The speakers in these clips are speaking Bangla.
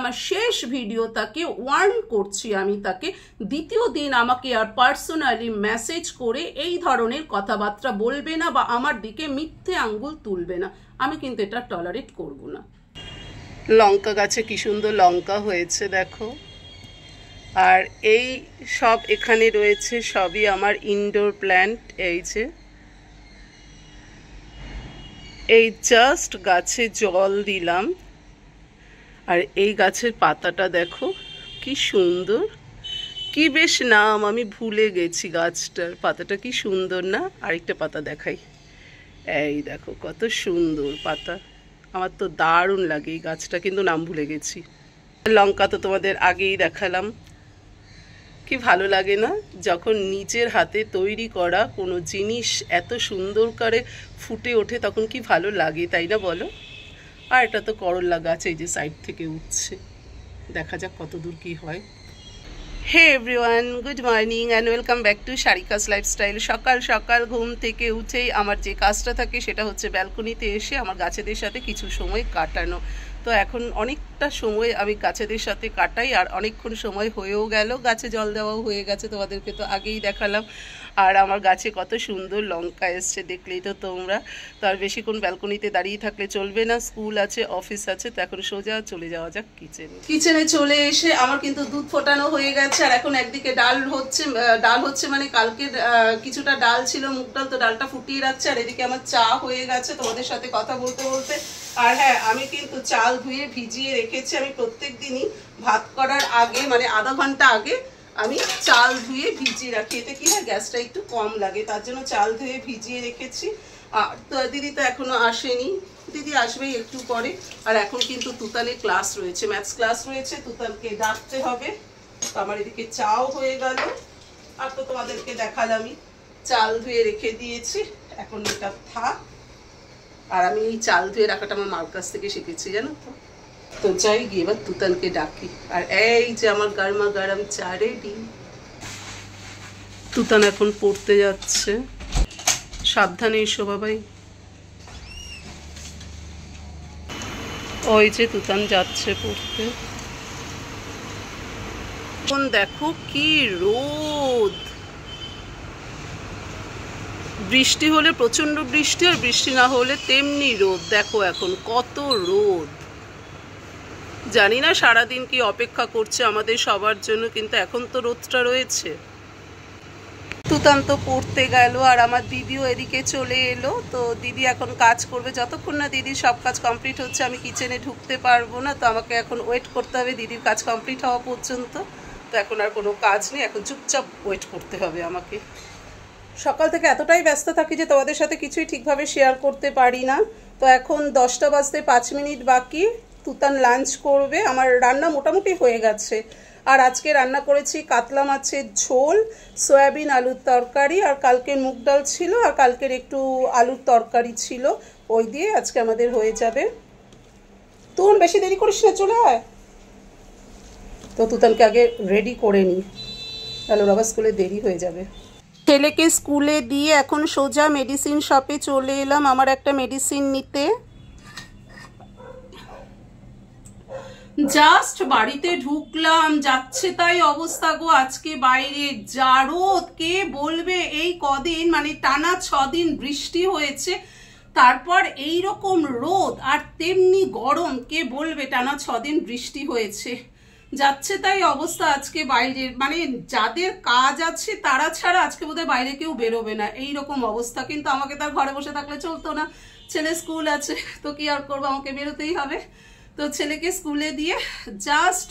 আমার শেষ ভিডিও তাকে ওয়ার্ন করছি আমি তাকে, দ্বিতীয় দিন আমাকে আর পার্সোনালি মেসেজ করে এই ধরনের কথাবার্তা বলবে না বা আমার দিকে মিথ্যে আঙ্গুল তুলবে না। আমি কিন্তু এটা টলারেট করব না। লঙ্কা গাছে কি সুন্দর লঙ্কা হয়েছে দেখো। আর এই সব এখানে রয়েছে সবই আমার ইনডোর প্ল্যান্ট। এই যে এই জাস্ট গাছে জল দিলাম, আর এই গাছের পাতাটা দেখো কি সুন্দর, কি বেশ নাম আমি ভুলে গেছি গাছটার। পাতাটা কি সুন্দর না? আরেকটা পাতা দেখাই, এই দেখো কত সুন্দর পাতা, আমার তো দারুণ লাগে এই গাছটা, কিন্তু নাম ভুলে গেছি। লঙ্কা তো তোমাদের আগেই দেখালাম। কি ভালো লাগে না যখন নিজের হাতে তৈরি করা কোনো জিনিস এত সুন্দর করে ফুটে ওঠে, তখন কি ভালো লাগে, তাই না বলো? আর এটা তো করলা গাছ, এই যে সাইড থেকে উঠছে, দেখা যাক কত দূর কি হয়। Hey everyone, good morning and welcome back to Sarika's lifestyle. সকাল সকাল ঘুম থেকে উঠেই আমার যে কাজটা থাকে সেটা হচ্ছে ব্যালকনিতে এসে আমার গাছেদের সাথে কিছু সময় কাটানো। তো এখন অনেকটা সময় আমি গাছেদের সাথে কাটাই, আর অনেকক্ষণ সময় হয়েও গেল, গাছে জল দেওয়াও হয়ে গেছে, তোমাদেরকে তো আগেই দেখালাম। আর আমার গাছে কত সুন্দর লঙ্কা এসছে দেখলেই তো তোমরা। তো আর বেশিক্ষণ ব্যালকনিতে দাঁড়িয়ে থাকলে চলবে না, স্কুল আছে, অফিস আছে। তো এখন সোজা চলে যাওয়া যাক কিচেনে চলে এসে আমার কিন্তু দুধ ফোটানো হয়ে গেছে। আর এখন একদিকে ডাল হচ্ছে মানে কালকের কিছুটা ডাল ছিল, মুগ ডাল, তো ডালটা ফুটিয়ে রাখছে। আর এদিকে আমার চা হয়ে গেছে তোমাদের সাথে কথা বলতে বলতে। আর হ্যাঁ, আমি কিন্তু চাল ধুয়ে ভিজিয়ে রেখেছি। আমি প্রত্যেক দিনই ভাত করার আগে মানে আধা ঘন্টা আগে আমি চাল ধুয়ে ভিজিয়ে রাখি, এতে কি হয় গ্যাসটা একটু কম লাগে, তার জন্য চাল ধুয়ে ভিজিয়ে রেখেছি। আর তো দিদি তো এখনো আসেনি, দিদি আসবেই একটু পরে। আর এখন কিন্তু তুতানের ক্লাস রয়েছে, ম্যাথস ক্লাস রয়েছে, তুতানকে ডাকতে হবে। তো আমার এদিকে চাও হয়ে গেল। আর তো তোমাদেরকে দেখালামই, চাল ধুয়ে রেখে দিয়েছি, এখন এটা থাক। আর আমি এই চাল ধুয়ে রাখাটা আমার মার কাছ থেকে শিখেছি, জানো তো। তো যাই গিয়ে এবার তুতানকে ডাকি। আর এই যে আমার গরমা গরম চা রেডি। তুতান এখন পড়তে যাচ্ছে, সাবধানে এসো বাবাই। ওই যে তুতান যাচ্ছে পড়তে। এখন দেখো কি রোদ, বৃষ্টি হলে প্রচন্ড বৃষ্টি, আর বৃষ্টি না হলে তেমনি রোদ। দেখো এখন কত রোদ, জানি না সারাদিন কি অপেক্ষা করছে আমাদের সবার জন্য, কিন্তু এখন তো রোদটা রয়েছে। তুতান তো পড়তে গেল, আর আমার দিদিও এদিকে চলে এলো। তো দিদি এখন কাজ করবে, যতক্ষণ না দিদির সব কাজ কমপ্লিট হচ্ছে আমি কিচেনে ঢুকতে পারবো না। তো আমাকে এখন ওয়েট করতে হবে দিদির কাজ কমপ্লিট হওয়া পর্যন্ত। তো এখন আর কোনো কাজ নেই, এখন চুপচাপ ওয়েট করতে হবে আমাকে। সকাল থেকে এতটাই ব্যস্ত থাকি যে তোমাদের সাথে কিছুই ঠিকভাবে শেয়ার করতে পারি না। তো এখন 10টা বাজতে 5 মিনিট বাকি, তুতান লাঞ্চ করবে। আমার রান্না মোটামুটি হয়ে গেছে। আর আজকে রান্না করেছি কাতলা মাছের ঝোল, সয়াবিন আলুর তরকারি, আর কালকের মুগ ডাল ছিল, আর কালকের একটু আলুর তরকারি ছিল, ওই দিয়ে আজকে আমাদের হয়ে যাবে। তুই বেশি দেরি করিস না, চলে আয়। তো তুতানকে আগে রেডি করে নিই, তাহলে ওর আবার স্কুলে দেরি হয়ে যাবে। ছেলেকে স্কুলে দিয়ে এখন সোজা মেডিসিন শপে চলে এলাম আমার একটা মেডিসিন নিতে। জাস্ট বাড়িতে ঢুকলাম, যাচ্ছে তাই অবস্থা গো। আজকে বাইরে যা রোদ, কে বলবে এই কদিন মানে টানা 6 দিন বৃষ্টি হয়েছে, তারপর এই রকম রোদ আর তেমনি গরম, কে বলবে টানা 6 দিন বৃষ্টি হয়েছে। যাচ্ছে তাই অবস্থা আজকে বাইরের, মানে যাদের কাজ আছে তারা ছাড়া আজকে বোধহয় বাইরে কেউ বেরোবে না, এই রকম অবস্থা। কিন্তু আমাকে তার ঘরে বসে থাকলে চলতো না, ছেলে স্কুল আছে, তো কি আর করবো, আমাকে বেরোতেই হবে। তো ছেলেকে স্কুলে দিয়ে জাস্ট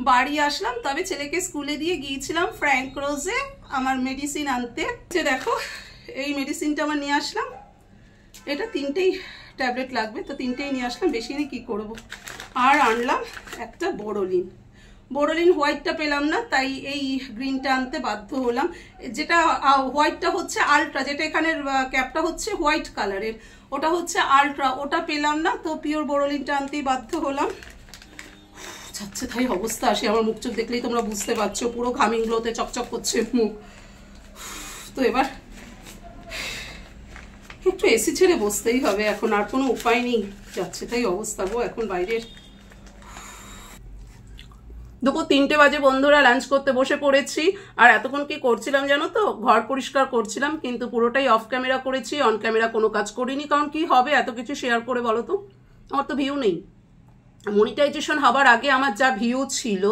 বাড়ি আসলাম। তবে ছেলেকে স্কুলে দিয়ে গিয়েছিলাম ফ্র্যাঙ্ক রোজে আমার মেডিসিন আনতে। যে দেখো এই মেডিসিনটা আমার নিয়ে আসলাম, এটা 3টেই ট্যাবলেট লাগবে, তো 3টেই নিয়ে আসলাম, বেশি নিয়ে কী করবো। আর আনলাম একটা বোরোলিন হোয়াইটটা পেলাম না, তাই এই গ্রিনটা আনতে বাধ্য হলাম। যেটা হোয়াইটটা হচ্ছে আলট্রা, যেটা এখানের ক্যাপটা হচ্ছে হোয়াইট কালারের, ওটা হচ্ছে আলট্রা, ওটা পেলাম না, তো পিওর বোরোলিনটা আনতেই বাধ্য হলাম। যাচ্ছে তাই অবস্থা। আসে আমার মুখ চোখ দেখলেই তোমরা বুঝতে পারছো, পুরো ঘামিংগুলোতে চকচক করছে মুখ। তো এবার একটু এসি ছেড়ে বসতেই হবে, এখন আর কোনো উপায় নেই, যাচ্ছে তাই অবস্থা গো এখন বাইরের। দুপুর 3টে বাজে বন্ধুরা, লাঞ্চ করতে বসে পড়েছি। আর এতক্ষণ কি করছিলাম জানো তো? ঘর পরিষ্কার করছিলাম, কিন্তু পুরোটাই অফ ক্যামেরা করেছি, অন ক্যামেরা কোনো কাজ করিনি। কারণ কি হবে এত কিছু শেয়ার করে বলো তো? আমার তো ভিউ নেই। মনিটাইজেশন হবার আগে আমার যা ভিউ ছিল,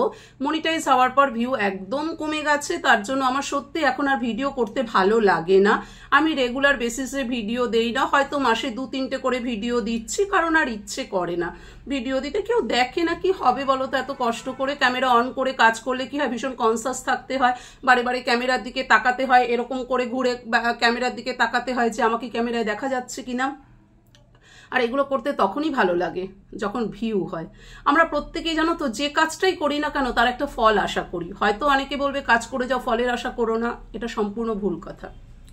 মনিটাইজ হওয়ার পর ভিউ একদম কমে গেছে। তার জন্য আমার সত্যি এখন আর ভিডিও করতে ভালো লাগে না। আমি রেগুলার বেসিসে ভিডিও দেই না, হয়তো মাসে 2-3টে করে ভিডিও দিচ্ছি, কারণ আর ইচ্ছে করে না ভিডিও দিতে। কেউ দেখে না, কি হবে বলো তো? এত কষ্ট করে ক্যামেরা অন করে কাজ করলে কি হয়, ভীষণ কনসাস থাকতে হয়, বারে বারে ক্যামেরার দিকে তাকাতে হয়, এরকম করে ঘুরে ক্যামেরার দিকে তাকাতে হয় যে আমাকে ক্যামেরায় দেখা যাচ্ছে কিনা। আর এগুলো করতে তখনই ভালো লাগে যখন ভিউ হয়। আমরা প্রত্যেকেই জানো তো, যে কাজটাই করি না কেন তার একটা ফল আশা করি। হয়তো অনেকে বলবে কাজ করে যাও, ফলের আশা করো না। এটা সম্পূর্ণ ভুল কথা,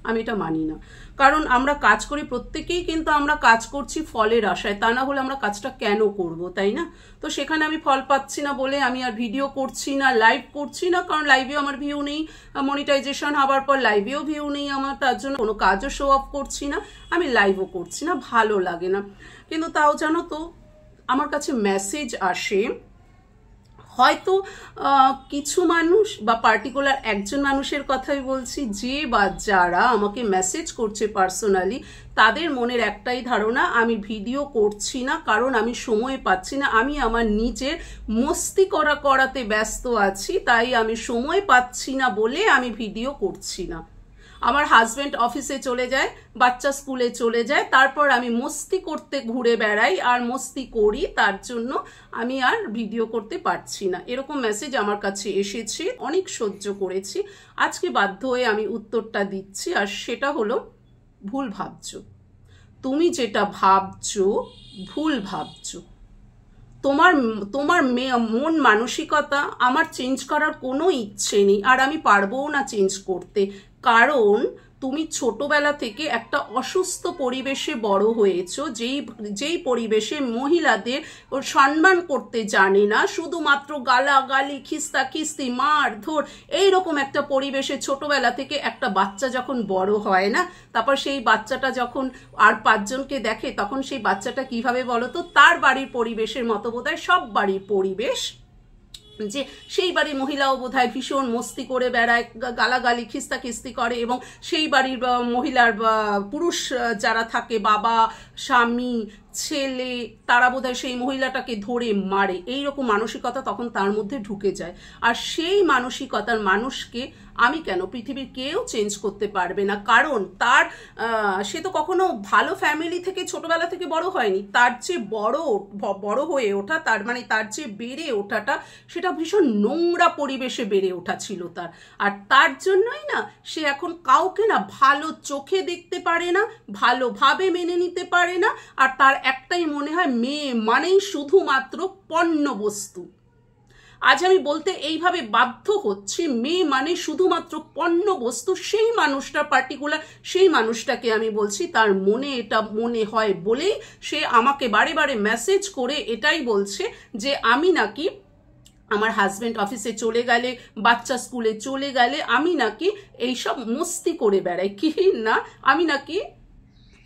আমি এটা মানি না। কারণ আমরা কাজ করি প্রত্যেকেই, কিন্তু আমরা কাজ করছি ফলের আশায়। তা না হলে আমরা কাজটা কেন করব, তাই না? তো সেখানে আমি ফল পাচ্ছি না বলে আমি আর ভিডিও করছি না, লাইভ করছি না। কারণ লাইভেও আমার ভিউ নেই, মনিটাইজেশন হওয়ার পর লাইভেও ভিউ নেই আমার। তার জন্য কোনো কাজও শো অফ করছি না, আমি লাইভও করছি না, ভালো লাগে না। কিন্তু তাও জানো তো, আমার কাছে মেসেজ আসে, হয়তো কিছু মানুষ বা পার্টিকুলার একজন মানুষের কথাই বলছি, যে বা যারা আমাকে মেসেজ করছে পার্সোনালি, তাদের মনের একটাই ধারণা, আমি ভিডিও করছি না কারণ আমি সময় পাচ্ছি না, আমি আমার নিজের মস্তি করাতে ব্যস্ত আছি, তাই আমি সময় পাচ্ছি না বলে আমি ভিডিও করছি না। আমার হাজব্যান্ড অফিসে চলে যায়, বাচ্চা স্কুলে চলে যায়, তারপর আমি মস্তি করতে ঘুরে বেড়াই আর মস্তি করি, তার জন্য আমি আর ভিডিও করতে পারছি না। এরকম মেসেজ আমার কাছে এসেছে, অনেক সহ্য করেছি। আজকে বাধ্য হয়ে আমি উত্তরটা দিচ্ছি, আর সেটা হলো, ভুল ভাবছো। তুমি যেটা ভাবছো ভুল ভাবছো। তোমার তোমার মন মানসিকতা আমার চেঞ্জ করার কোনো ইচ্ছে নেই, আর আমি পারবও না চেঞ্জ করতে। কারণ তুমি ছোটবেলা থেকে একটা অসুস্থ পরিবেশে বড় হয়েছো, যেই পরিবেশে মহিলাদের সম্মান করতে জানে না, শুধুমাত্র গালাগালি, খিস্তি, মারধর, এইরকম একটা পরিবেশে ছোটবেলা থেকে একটা বাচ্চা যখন বড় হয় না, তারপর সেই বাচ্চাটা যখন আর 5জনকে দেখে, তখন সেই বাচ্চাটা কিভাবে বলো তো? তার বাড়ির পরিবেশের মতো বোধহয় সব বাড়ির পরিবেশ, যে সেই বাড়ির মহিলাও বোধহয় ভীষণ মস্তি করে বেড়ায়, গালাগালি, খিস্তি করে, এবং সেই বাড়ির মহিলার পুরুষ যারা থাকে, বাবা, স্বামী, ছেলে, তারা বোধহয় সেই মহিলাটাকে ধরে মারে। এইরকম মানসিকতা তখন তার মধ্যে ঢুকে যায়। আর সেই মানসিকতার মানুষকে আমি কেন, পৃথিবীর কেউ চেঞ্জ করতে পারবে না। কারণ সে তো কখনো ভালো ফ্যামিলি থেকে ছোটবেলা থেকে বড় হয়নি। তার যে বড় হয়ে ওঠা, তার যে বেড়ে ওঠাটা, সেটা ভীষণ নোংরা পরিবেশে বেড়ে ওঠা ছিল তার। আর তার জন্যই না সে এখন কাউকে না ভালো চোখে দেখতে পারে না, ভালোভাবে মেনে নিতে পারে না। আর তার একটাই মনে হয়, মেয়ে মানেই শুধুমাত্র পণ্য বস্তু। আজ আমি বলতে এইভাবে বাধ্য হচ্ছি, মেয়ে মানে শুধুমাত্র পণ্য বস্তু। সেই মানুষটা পার্টিকুলার, সেই মানুষটাকে আমি বলছি, তার মনে এটা মনে হয় বলেই সে আমাকে বারে বারে মেসেজ করে এটাই বলছে যে আমি নাকি আমার হাজব্যান্ড অফিসে চলে গেলে, বাচ্চা স্কুলে চলে গেলে আমি নাকি এইসব মস্তি করে বেড়াই। কি না, আমি নাকি,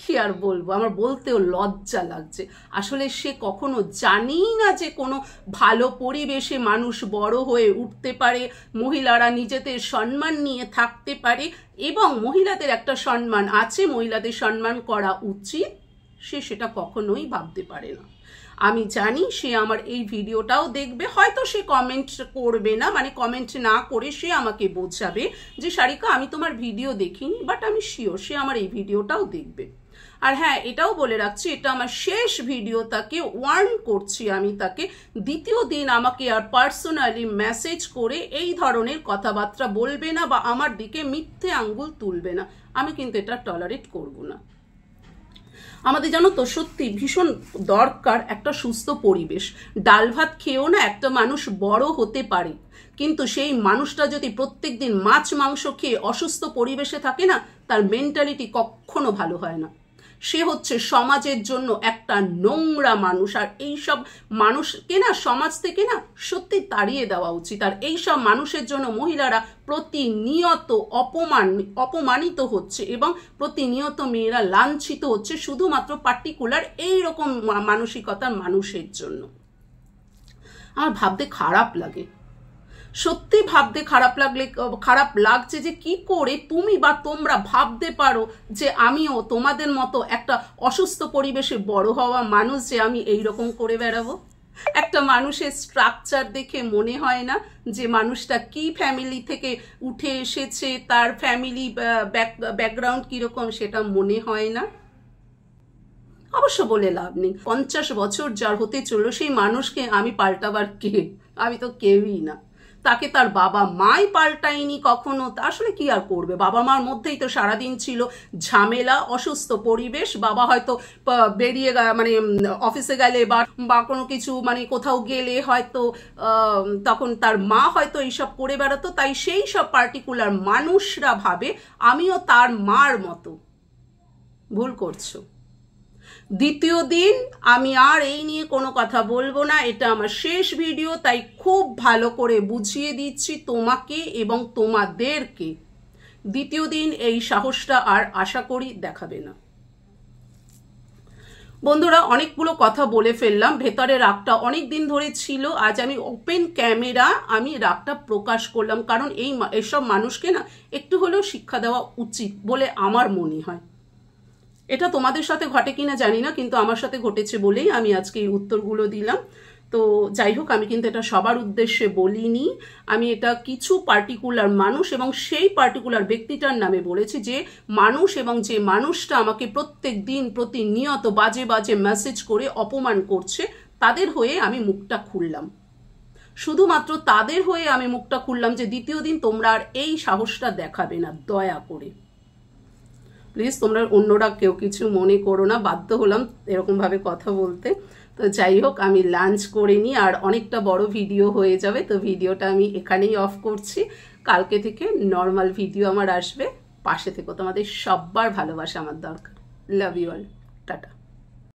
কি আর বলবো, আমার বলতেও লজ্জা লাগছে। আসলে সে কখনো জানেই না যে কোনো ভালো পরিবেশে মানুষ বড় হয়ে উঠতে পারে, মহিলারা নিজেদের সম্মান নিয়ে থাকতে পারে, এবং মহিলাদের একটা সম্মান আছে, মহিলাদের সম্মান করা উচিত, সে সেটা কখনোই ভাবতে পারে না। আমি জানি সে আমার এই ভিডিওটাও দেখবে, হয়তো সে কমেন্ট করবে না, মানে কমেন্ট না করে সে আমাকে বোঝাবে যে সারিকা আমি তোমার ভিডিও দেখিনি, বাট আমি শিওর সে আমার এই ভিডিওটাও দেখবে। আর হ্যাঁ, এটাও বলে রাখছি, এটা আমার শেষ ভিডিও, তাকে ওয়ার্ন করছি আমি তাকে, দ্বিতীয় দিন আমাকে আর পার্সোনালি মেসেজ করে এই ধরনের কথাবার্তা বলবে না বা আমার দিকে মিথ্যে আঙ্গুল তুলবে না। আমি কিন্তু এটা টলারেট করব না। আমাদের জানো তো সত্যি ভীষণ দরকার একটা সুস্থ পরিবেশ। ডাল ভাত খেয়েও না একটা মানুষ বড় হতে পারে, কিন্তু সেই মানুষটা যদি প্রত্যেক দিন মাছ মাংস খেয়ে অসুস্থ পরিবেশে থাকে না, তার মেন্টালিটি কখনো ভালো হয় না। সে হচ্ছে সমাজের জন্য একটা নোংরা মানুষ। আর এইসব মানুষকে না সমাজ থেকে না সত্যি তাড়িয়ে দেওয়া উচিত। আর এইসব মানুষের জন্য মহিলারা প্রতিনিয়ত অপমানিত হচ্ছে, এবং প্রতিনিয়ত মেয়েরা লাঞ্ছিত হচ্ছে, শুধুমাত্র পার্টিকুলার এইরকম মানসিকতার মানুষের জন্য। আমার ভাবতে খারাপ লাগে। সত্যি ভাবতে খারাপ লাগছে যে কি করে তুমি বা তোমরা ভাবতে পারো যে আমিও তোমাদের মতো একটা অসুস্থ পরিবেশে বড় হওয়া মানুষ, যে আমি এইরকম করে বেড়াবো। একটা মানুষের স্ট্রাকচার দেখে মনে হয় না যে মানুষটা কি ফ্যামিলি থেকে উঠে এসেছে, তার ফ্যামিলি ব্যাকগ্রাউন্ড কিরকম, সেটা মনে হয় না। অবশ্য বলে লাভ নেই, 50 বছর যার হতে চললো সেই মানুষকে আমি পাল্টাবার কে? আমি তো কেউই না। তাকে তার বাবা মাই পাল্টায়নি কখনো। তা আসলে কি আর করবে, বাবা মার মধ্যেই তো সারাদিন ছিল ঝামেলা, অসুস্থ পরিবেশ। বাবা হয়তো বেরিয়ে মানে অফিসে গেলে বা কোনো কিছু মানে কোথাও গেলে হয়তো তখন তার মা হয়তো এইসব করে বেড়াতো, তাই সেই সব পার্টিকুলার মানুষরা ভাবে আমিও তার মার মতো। ভুল করছো। দ্বিতীয় দিন আমি আর এই নিয়ে কোনো কথা বলবো না, এটা আমার শেষ ভিডিও, তাই খুব ভালো করে বুঝিয়ে দিচ্ছি তোমাকে এবং তোমাদেরকে। দ্বিতীয় দিন এই সাহসটা আর আশা করি দেখাবে না। বন্ধুরা, অনেকগুলো কথা বলে ফেললাম, ভেতরে রাগটা অনেক দিন ধরে ছিল। আজ আমি ওপেন ক্যামেরা আমি রাগটা প্রকাশ করলাম, কারণ এইসব মানুষকে না একটু হলেও শিক্ষা দেওয়া উচিত বলে আমার মনে হয়। এটা তোমাদের সাথে ঘটে কিনা জানি না, কিন্তু আমার সাথে ঘটেছে বলেই আমি আজকে এই উত্তরগুলো দিলাম। তো যাই হোক, আমি কিন্তু এটা সবার উদ্দেশ্যে বলিনি, আমি এটা কিছু পার্টিকুলার মানুষ এবং সেই পার্টিকুলার ব্যক্তিটার নামে বলেছি, যে মানুষ এবং যে মানুষটা আমাকে প্রত্যেক দিন প্রতিনিয়ত বাজে বাজে মেসেজ করে অপমান করছে, তাদের হয়ে আমি মুখটা খুললাম। শুধুমাত্র তাদের হয়ে আমি মুখটা খুললাম যে দ্বিতীয় দিন তোমরা আর এই সাহসটা দেখাবে না, দয়া করে। প্লিজ তোমরা অন্যরা কেউ কিছু মনে করো না, বাধ্য হলাম এরকমভাবে কথা বলতে। তো যাই হোক, আমি লাঞ্চ করে নিই, আর অনেকটা বড় ভিডিও হয়ে যাবে, তো ভিডিওটা আমি এখানেই অফ করছি। কালকে থেকে নর্মাল ভিডিও আমার আসবে। পাশে থেকো, তোমাদের সবার ভালোবাসা আমার দরকার। Love you all, tata.